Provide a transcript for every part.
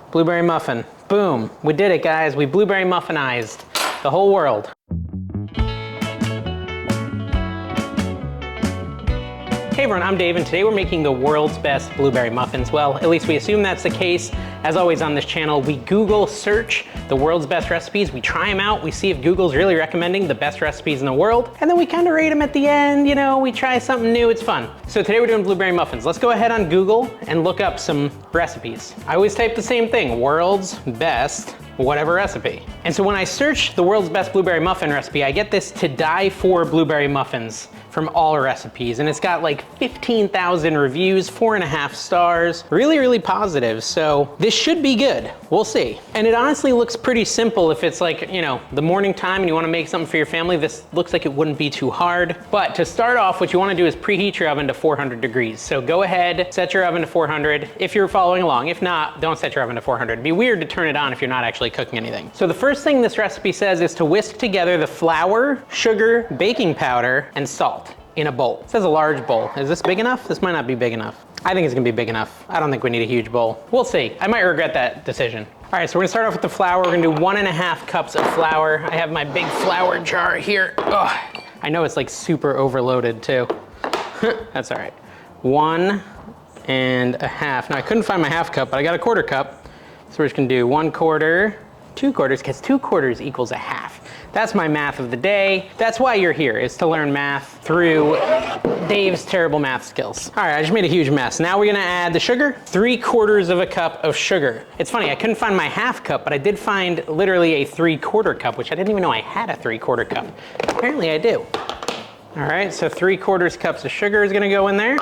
Blueberry muffin. Boom. We did it, guys. We blueberry muffinized the whole world. Hey everyone, I'm Dave, and today we're making the world's best blueberry muffins. Well, at least we assume that's the case. As always on this channel, we Google search the world's best recipes, we try them out, we see if Google's really recommending the best recipes in the world, and then we kind of rate them at the end, you know, we try something new, it's fun. So today we're doing blueberry muffins. Let's go ahead on Google and look up some recipes. I always type the same thing, world's best whatever recipe. And so when I search the world's best blueberry muffin recipe, I get this to die for blueberry muffins from all recipes. And it's got like 15,000 reviews, 4.5 stars, really, really positive. So this should be good, we'll see. And it honestly looks pretty simple if it's like, you know, the morning time and you wanna make something for your family, this looks like it wouldn't be too hard. But to start off, what you wanna do is preheat your oven to 400 degrees. So go ahead, set your oven to 400 if you're following along. If not, don't set your oven to 400. It'd be weird to turn it on if you're not actually cooking anything. So the first thing this recipe says is to whisk together the flour, sugar, baking powder, and salt in a bowl. It says a large bowl. Is this big enough? This might not be big enough. I think it's gonna be big enough. I don't think we need a huge bowl. We'll see. I might regret that decision. All right, so we're gonna start off with the flour. We're gonna do 1.5 cups of flour. I have my big flour jar here. Ugh. I know it's like super overloaded too. That's all right. 1.5. Now I couldn't find my half cup, but I got a 1/4 cup. So we're just gonna do 1/4, 2/4, because 2/4 equals a half. That's my math of the day. That's why you're here, is to learn math through Dave's terrible math skills. All right, I just made a huge mess. Now we're gonna add the sugar, 3/4 cup of sugar. It's funny, I couldn't find my half cup, but I did find literally a 3/4 cup, which I didn't even know I had a 3/4 cup. Apparently I do. All right, so 3/4 cups of sugar is gonna go in there.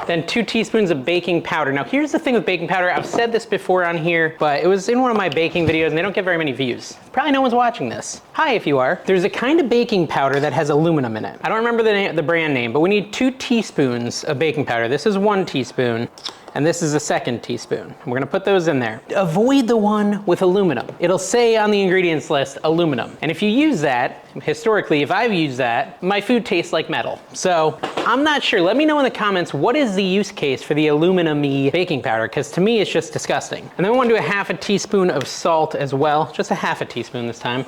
Then 2 teaspoons of baking powder. Now here's the thing with baking powder, I've said this before on here, but it was in one of my baking videos and they don't get very many views. Probably no one's watching this. Hi if you are. There's a kind of baking powder that has aluminum in it. I don't remember the brand name, but we need 2 teaspoons of baking powder. This is 1 teaspoon. And this is a 2nd teaspoon. We're gonna put those in there. Avoid the one with aluminum. It'll say on the ingredients list, aluminum. And if you use that, historically, if I've used that, my food tastes like metal. So I'm not sure, let me know in the comments, what is the use case for the aluminum-y baking powder? Because to me, it's just disgusting. And then we wanna do a 1/2 teaspoon of salt as well. Just a 1/2 teaspoon this time,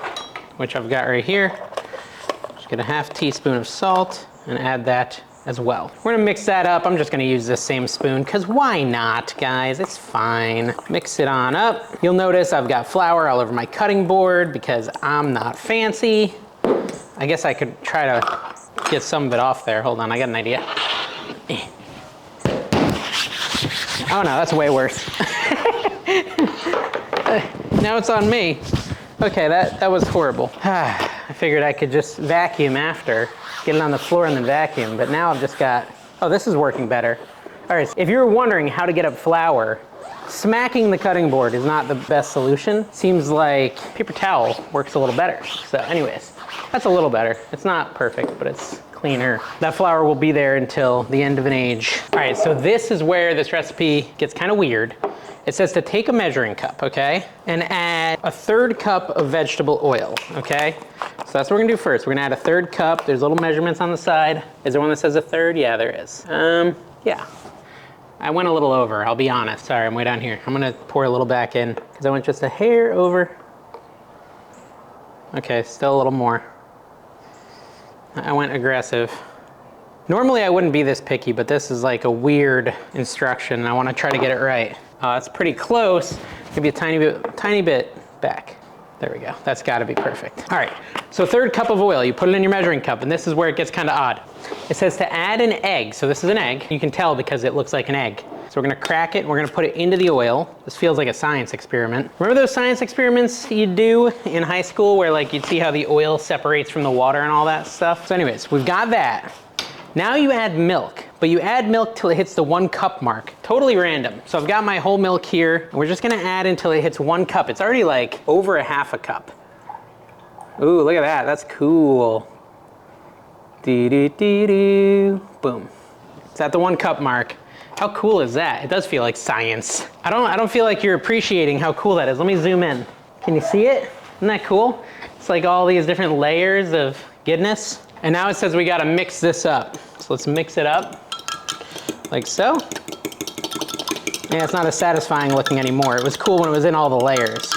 which I've got right here. Just get a 1/2 teaspoon of salt and add that as well. We're gonna mix that up. I'm just gonna use this same spoon, because why not, guys? It's fine. Mix it on up. You'll notice I've got flour all over my cutting board because I'm not fancy. I guess I could try to get some of it off there. Hold on, I got an idea. Oh no, that's way worse. Now it's on me. Okay, that was horrible. I figured I could just vacuum after. Get it on the floor and then vacuum, but now I've just got, oh, this is working better. All right, so if you're wondering how to get up flour, smacking the cutting board is not the best solution. Seems like paper towel works a little better. So anyways, that's a little better. It's not perfect, but it's cleaner. That flour will be there until the end of an age. All right, so this is where this recipe gets kind of weird. It says to take a measuring cup, okay? And add a 1/3 cup of vegetable oil, okay? So that's what we're gonna do first. We're gonna add a 1/3 cup. There's little measurements on the side. Is there one that says a 1/3? Yeah, there is. Yeah. I went a little over, I'll be honest. Sorry, I'm way down here. I'm gonna pour a little back in because I went just a hair over. Okay, still a little more. I went aggressive. Normally I wouldn't be this picky, but this is like a weird instruction and I wanna try to get it right. It's pretty close. Maybe a tiny bit back. There we go. That's gotta be perfect. All right, so 1/3 cup of oil. You put it in your measuring cup, and this is where it gets kind of odd. It says to add an egg. So this is an egg. You can tell because it looks like an egg. So we're gonna crack it, and we're gonna put it into the oil. This feels like a science experiment. Remember those science experiments you'd do in high school where like you'd see how the oil separates from the water and all that stuff? So anyways, we've got that. Now you add milk, but you add milk till it hits the 1 cup mark. Totally random. So I've got my whole milk here, and we're just gonna add until it hits 1 cup. It's already like over a 1/2 cup. Ooh, look at that, that's cool. Doo-doo-doo-doo. Boom. It's at the 1 cup mark. How cool is that? It does feel like science. I don't feel like you're appreciating how cool that is. Let me zoom in. Can you see it? Isn't that cool? It's like all these different layers of goodness. And now it says we gotta mix this up. So let's mix it up like so. Yeah, it's not as satisfying looking anymore. It was cool when it was in all the layers.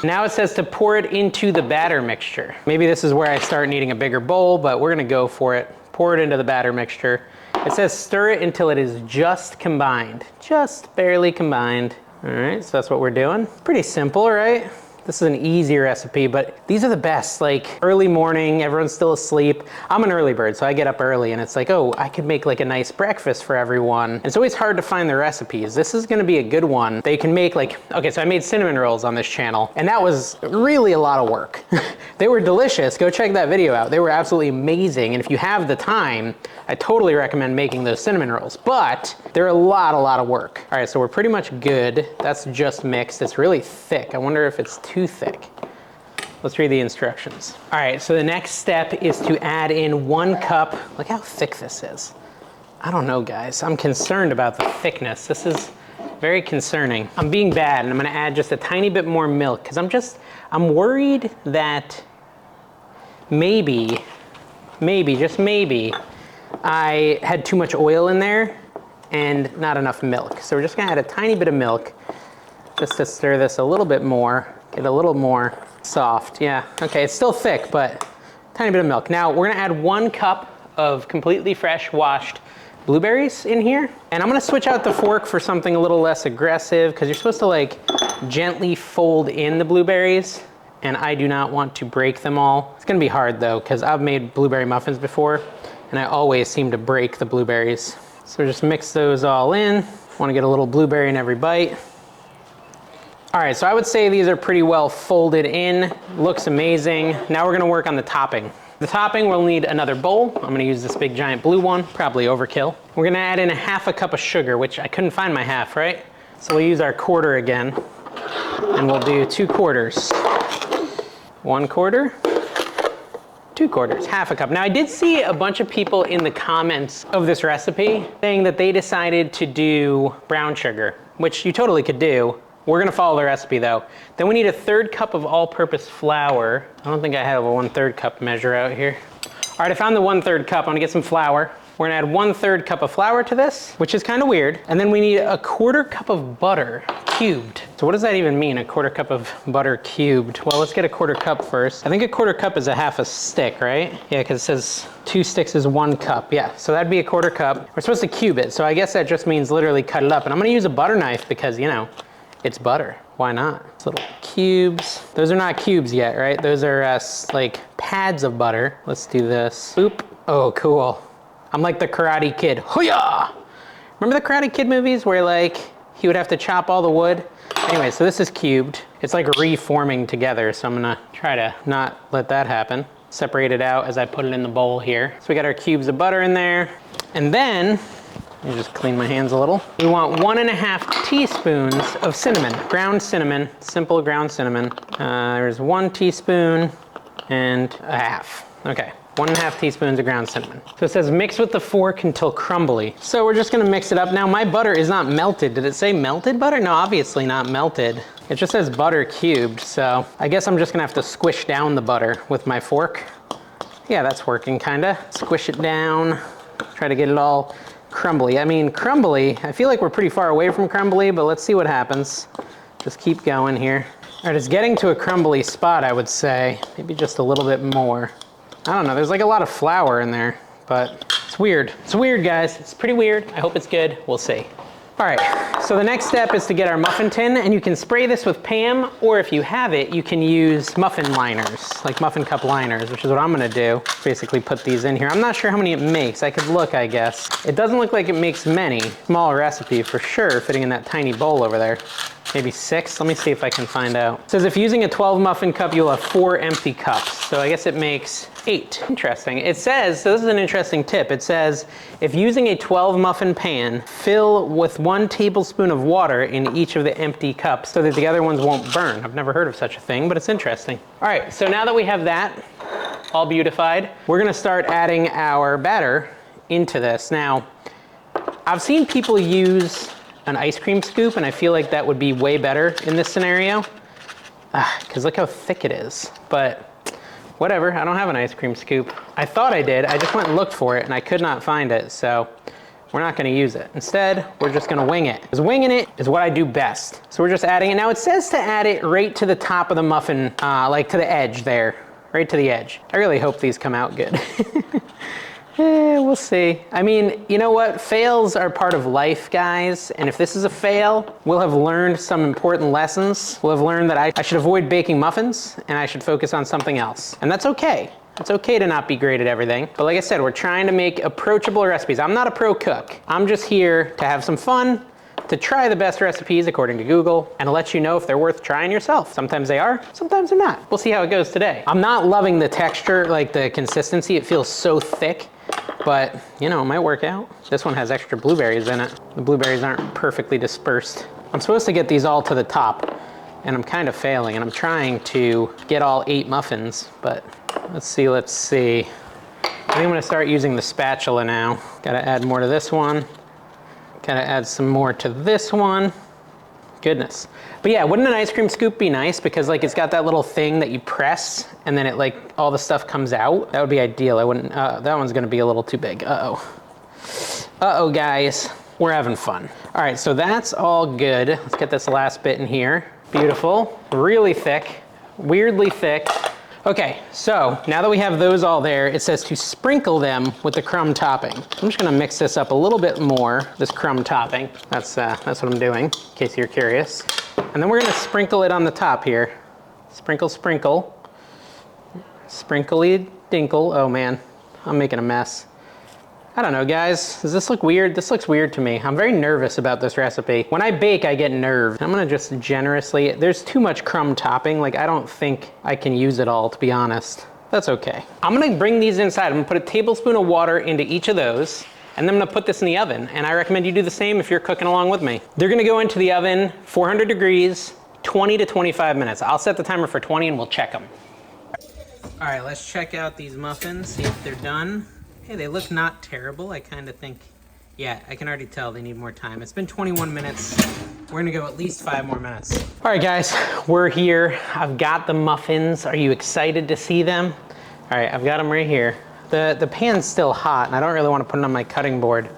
Now it says to pour it into the batter mixture. Maybe this is where I start needing a bigger bowl, but we're gonna go for it. Pour it into the batter mixture. It says stir it until it is just combined. Just barely combined. All right, so that's what we're doing. Pretty simple, right? This is an easy recipe, but these are the best. Like early morning, everyone's still asleep. I'm an early bird, so I get up early and it's like, oh, I could make like a nice breakfast for everyone. And it's always hard to find the recipes. This is gonna be a good one. They can make like, okay, so I made cinnamon rolls on this channel and that was really a lot of work. They were delicious. Go check that video out. They were absolutely amazing. And if you have the time, I totally recommend making those cinnamon rolls, but they're a lot of work. All right, so we're pretty much good. That's just mixed. It's really thick. I wonder if it's too thick. Let's read the instructions. All right, so the next step is to add in 1 cup. Look how thick this is. I don't know, guys. I'm concerned about the thickness. This is very concerning. I'm being bad and I'm gonna add just a tiny bit more milk because I'm worried that maybe, just maybe, I had too much oil in there and not enough milk. So we're just gonna add a tiny bit of milk just to stir this a little bit more, get a little more soft. Yeah, okay, it's still thick, but tiny bit of milk. Now we're gonna add 1 cup of completely fresh washed blueberries in here. And I'm gonna switch out the fork for something a little less aggressive because you're supposed to like gently fold in the blueberries and I do not want to break them all. It's gonna be hard though because I've made blueberry muffins before and I always seem to break the blueberries. So just mix those all in. Want to get a little blueberry in every bite. All right, so I would say these are pretty well folded in. Looks amazing. Now we're gonna work on the topping. The topping, we'll need another bowl. I'm gonna use this big giant blue one, probably overkill. We're gonna add in 1/2 cup of sugar, which I couldn't find my half, right? So we'll use our quarter again, and we'll do 2 quarters. 1 quarter. 2 quarters, 1/2 cup. Now I did see a bunch of people in the comments of this recipe saying that they decided to do brown sugar, which you totally could do. We're gonna follow the recipe though. Then we need a 1/3 cup of all-purpose flour. I don't think I have a 1/3 cup measure out here. All right, I found the 1/3 cup. I'm gonna get some flour. We're gonna add 1/3 cup of flour to this, which is kind of weird. And then we need a 1/4 cup of butter cubed. So what does that even mean, a 1/4 cup of butter cubed? Well, let's get a 1/4 cup first. I think a 1/4 cup is a 1/2 stick, right? Yeah, because it says 2 sticks is 1 cup. Yeah, so that'd be a 1/4 cup. We're supposed to cube it, so I guess that just means literally cut it up. And I'm gonna use a butter knife because, you know, it's butter. Why not? It's little cubes. Those are not cubes yet, right? Those are like pads of butter. Let's do this. Boop. Oh, cool. I'm like the Karate Kid. Hoo-yah! Remember the Karate Kid movies where like he would have to chop all the wood? Anyway, so this is cubed. It's like reforming together, so I'm gonna try to not let that happen. Separate it out as I put it in the bowl here. So we got our cubes of butter in there. And then, let me just clean my hands a little. We want 1½ teaspoons of cinnamon, ground cinnamon, simple ground cinnamon. There's 1 teaspoon and 1/2. Okay. 1½ teaspoons of ground cinnamon. So it says mix with the fork until crumbly. So we're just gonna mix it up. Now my butter is not melted. Did it say melted butter? No, obviously not melted. It just says butter cubed. So I guess I'm just gonna have to squish down the butter with my fork. Yeah, that's working kinda. Squish it down. Try to get it all crumbly. I mean, crumbly, I feel like we're pretty far away from crumbly, but let's see what happens. Just keep going here. All right, it's getting to a crumbly spot, I would say. Maybe just a little bit more. I don't know, there's like a lot of flour in there, but it's weird. It's weird, guys. It's pretty weird. I hope it's good. We'll see. All right, so the next step is to get our muffin tin, and you can spray this with Pam, or if you have it, you can use muffin liners, like muffin cup liners, which is what I'm gonna do. Basically put these in here. I'm not sure how many it makes. I could look, I guess. It doesn't look like it makes many. Small recipe for sure, fitting in that tiny bowl over there. Maybe 6, let me see if I can find out. It says if using a 12 muffin cup, you'll have 4 empty cups. So I guess it makes 8. Interesting. It says, so this is an interesting tip. It says, if using a 12 muffin pan, fill with 1 tablespoon of water in each of the empty cups so that the other ones won't burn. I've never heard of such a thing, but it's interesting. All right, so now that we have that all beautified, we're gonna start adding our batter into this. Now, I've seen people use an ice cream scoop, and I feel like that would be way better in this scenario. Because look how thick it is. But whatever, I don't have an ice cream scoop. I thought I did, I just went and looked for it, and I could not find it. So we're not gonna use it. Instead, we're just gonna wing it. Because winging it is what I do best. So we're just adding it. Now it says to add it right to the top of the muffin, like to the edge there, right to the edge. I really hope these come out good. We'll see. I mean, you know what? Fails are part of life, guys. And if this is a fail, we'll have learned some important lessons. We'll have learned that I should avoid baking muffins and I should focus on something else. And that's okay. It's okay to not be great at everything. But like I said, we're trying to make approachable recipes. I'm not a pro cook. I'm just here to have some fun, to try the best recipes according to Google, and to let you know if they're worth trying yourself. Sometimes they are, sometimes they're not. We'll see how it goes today. I'm not loving the texture, like the consistency. It feels so thick, but you know, it might work out. This one has extra blueberries in it. The blueberries aren't perfectly dispersed. I'm supposed to get these all to the top, and I'm kind of failing, and I'm trying to get all 8 muffins, but let's see. I think I'm gonna start using the spatula now. Gotta add more to this one. Gotta add some more to this one. Goodness. But yeah, wouldn't an ice cream scoop be nice? Because like it's got that little thing that you press and then it like all the stuff comes out. That would be ideal. I wouldn't, that one's gonna be a little too big. Uh-oh guys, we're having fun. All right, so that's all good. Let's get this last bit in here. Beautiful, really thick, weirdly thick. Okay, so now that we have those all there, it says to sprinkle them with the crumb topping. I'm just gonna mix this up a little bit more, this crumb topping. That's what I'm doing, in case you're curious. And then we're gonna sprinkle it on the top here. Sprinkle, sprinkle. Sprinkly dinkle. Oh man, I'm making a mess. I don't know, guys. Does this look weird? This looks weird to me. I'm very nervous about this recipe. When I bake, I get nerved. I'm gonna just generously, there's too much crumb topping. Like, I don't think I can use it all, to be honest. That's okay. I'm gonna bring these inside. I'm gonna put a tablespoon of water into each of those, and then I'm gonna put this in the oven. And I recommend you do the same if you're cooking along with me. They're gonna go into the oven, 400 degrees, 20 to 25 minutes. I'll set the timer for 20 and we'll check them. All right, let's check out these muffins, see if they're done. Hey, they look not terrible. I kind of think, yeah, I can already tell they need more time. It's been 21 minutes. We're gonna go at least 5 more minutes. All right, guys, we're here. I've got the muffins. Are you excited to see them? All right, I've got them right here. The pan's still hot, and I don't really want to put it on my cutting board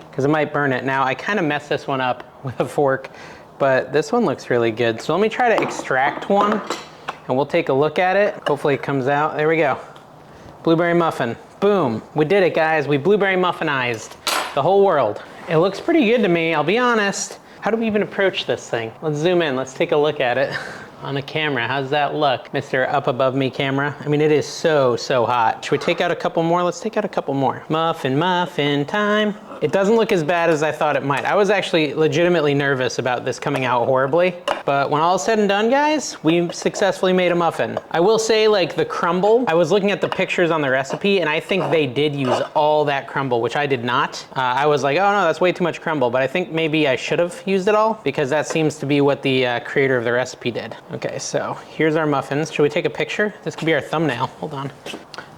because it might burn it. Now, I kind of messed this one up with a fork, but this one looks really good. So let me try to extract one, and we'll take a look at it. Hopefully it comes out. There we go. Blueberry muffin. Boom, we did it, guys. We blueberry muffinized the whole world. It looks pretty good to me, I'll be honest. How do we even approach this thing? Let's zoom in, let's take a look at it on the camera. How's that look, Mr. Up Above Me camera? I mean, it is so, so hot. Should we take out a couple more? Let's take out a couple more. Muffin, muffin time. It doesn't look as bad as I thought it might. I was actually legitimately nervous about this coming out horribly, but when all is said and done, guys, we successfully made a muffin. I will say, like, the crumble, I was looking at the pictures on the recipe, and I think they did use all that crumble, which I did not. I was like, oh no, that's way too much crumble, but I think maybe I should have used it all, because that seems to be what the creator of the recipe did. Okay, so here's our muffins. Should we take a picture? This could be our thumbnail. Hold on.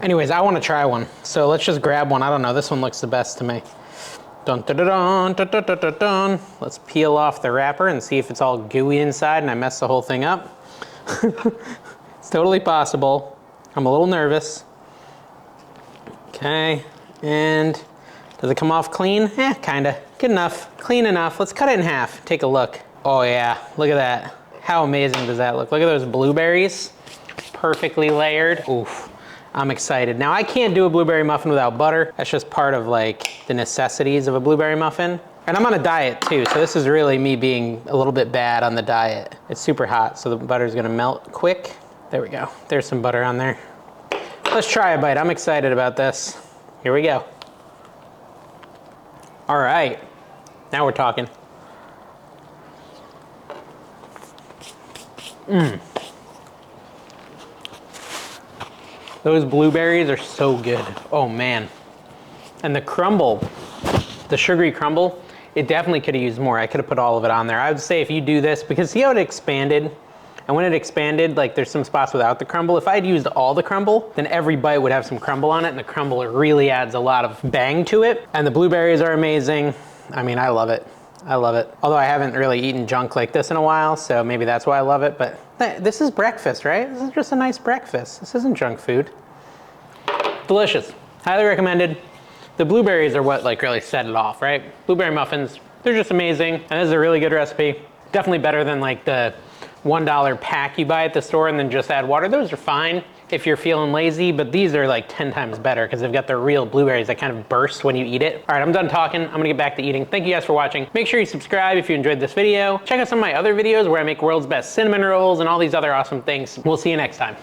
Anyways, I want to try one, so let's just grab one. I don't know, this one looks the best to me. Dun, dun, dun, dun, dun, dun, dun, dun, dun. Let's peel off the wrapper and see if it's all gooey inside and I messed the whole thing up. It's totally possible. I'm a little nervous. Okay, and does it come off clean? Kinda. Good enough. Clean enough. Let's cut it in half. Take a look. Oh yeah, look at that. How amazing does that look? Look at those blueberries. Perfectly layered. Oof. I'm excited. Now I can't do a blueberry muffin without butter. That's just part of like the necessities of a blueberry muffin. And I'm on a diet too, so this is really me being a little bit bad on the diet. It's super hot, so the butter's gonna melt quick. There we go. There's some butter on there. Let's try a bite. I'm excited about this. Here we go. All right, now we're talking. Those blueberries are so good. Oh man. And the crumble, the sugary crumble, it definitely could have used more. I could have put all of it on there. I would say if you do this, because see how it expanded? And when it expanded, like there's some spots without the crumble. If I'd used all the crumble, then every bite would have some crumble on it, and the crumble really adds a lot of bang to it. And the blueberries are amazing. I mean, I love it. I love it. Although I haven't really eaten junk like this in a while, so maybe that's why I love it, but this is breakfast, right? This is just a nice breakfast. This isn't junk food. Delicious. Highly recommended. The blueberries are what like really set it off, right? Blueberry muffins, they're just amazing. And this is a really good recipe. Definitely better than like the $1 pack you buy at the store and then just add water. Those are fine if you're feeling lazy, but these are like 10 times better because they've got the real blueberries that kind of burst when you eat it. All right, I'm done talking. I'm gonna get back to eating. Thank you guys for watching. Make sure you subscribe if you enjoyed this video. Check out some of my other videos where I make world's best cinnamon rolls and all these other awesome things. We'll see you next time.